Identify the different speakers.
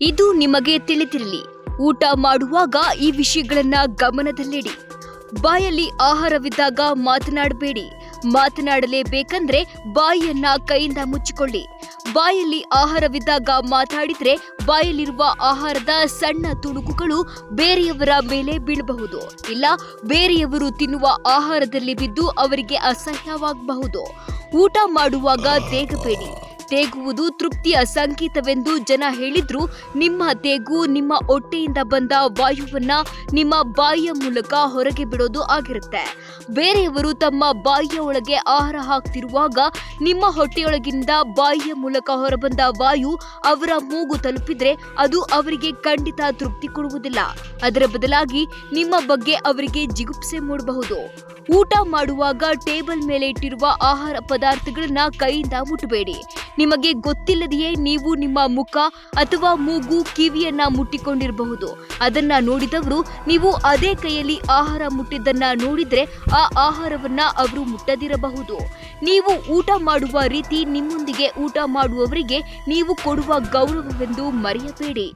Speaker 1: ಇದು ನಿಮಗೆ ತಿಳಿದಿರಲಿ. ಊಟ ಮಾಡುವಾಗ ಈ ವಿಷಯಗಳನ್ನ ಗಮನದಲ್ಲಿಡಿ. ಬಾಯಲ್ಲಿ ಆಹಾರವಿದ್ದಾಗ ಮಾತನಾಡಬೇಡಿ. ಮಾತನಾಡಲೇಬೇಕಂದ್ರೆ ಬಾಯಿಯನ್ನ ಕೈಯಿಂದ ಮುಚ್ಚಿಕೊಳ್ಳಿ. ಬಾಯಲ್ಲಿ ಆಹಾರವಿದ್ದಾಗ ಮಾತಾಡಿದ್ರೆ ಬಾಯಲ್ಲಿರುವ ಆಹಾರದ ಸಣ್ಣ ತುಣುಕುಗಳು ಬೇರೆಯವರ ಮೇಲೆ ಬೀಳಬಹುದು. ಇಲ್ಲ ಬೇರೆಯವರು ತಿನ್ನುವ ಆಹಾರದಲ್ಲಿ ಬಿದ್ದು ಅವರಿಗೆ ಅಸಹ್ಯವಾಗಬಹುದು. ಊಟ ಮಾಡುವಾಗ ತೇಗಬೇಡಿ. ತೇಗುವುದು ತೃಪ್ತಿಯ ಸಂಕೇತವೆಂದು ಜನ ಹೇಳಿದ್ರು ನಿಮ್ಮ ತೇಗು ನಿಮ್ಮ ಹೊಟ್ಟೆಯಿಂದ ಬಂದ ವಾಯುವನ್ನ ನಿಮ್ಮ ಬಾಯಿಯ ಮೂಲಕ ಹೊರಗೆ ಬಿಡೋದು ಆಗಿರುತ್ತೆ. ಬೇರೆಯವರು ತಮ್ಮ ಬಾಯಿಯ ಒಳಗೆ ಆಹಾರ ಹಾಕ್ತಿರುವಾಗ ನಿಮ್ಮ ಹೊಟ್ಟೆಯೊಳಗಿಂದ ಬಾಯಿಯ ಮೂಲಕ ಹೊರಬಂದ ವಾಯು ಅವರ ಮೂಗು ತಲುಪಿದ್ರೆ ಅದು ಅವರಿಗೆ ಖಂಡಿತ ತೃಪ್ತಿ ಕೊಡುವುದಿಲ್ಲ. ಅದರ ಬದಲಾಗಿ ನಿಮ್ಮ ಬಗ್ಗೆ ಅವರಿಗೆ ಜಿಗುಪ್ಸೆ ಮೂಡಬಹುದು. ಊಟ ಮಾಡುವಾಗ ಟೇಬಲ್ ಮೇಲೆ ಇಟ್ಟಿರುವ ಆಹಾರ ಪದಾರ್ಥಗಳನ್ನ ಕೈಯಿಂದ ಮುಟ್ಟಬೇಡಿ. ನಿಮಗೆ ಗೊತ್ತಿಲ್ಲದೆಯೇ ನೀವು ನಿಮ್ಮ ಮುಖ ಅಥವಾ ಮೂಗು ಕಿವಿಯನ್ನ ಮುಟ್ಟಿಕೊಂಡಿರಬಹುದು. ಅದನ್ನ ನೋಡಿದವರು ನೀವು ಅದೇ ಕೈಯಲ್ಲಿ ಆಹಾರ ಮುಟ್ಟಿದ್ದನ್ನ ನೋಡಿದ್ರೆ ಆ ಆಹಾರವನ್ನ ಅವರು ಮುಟ್ಟದಿರಬಹುದು. ನೀವು ಊಟ ಮಾಡುವ ರೀತಿ ನಿಮ್ಮೊಂದಿಗೆ ಊಟ ಮಾಡುವವರಿಗೆ ನೀವು ಕೊಡುವ ಗೌರವವೆಂದು ಮರೆಯಬೇಡಿ.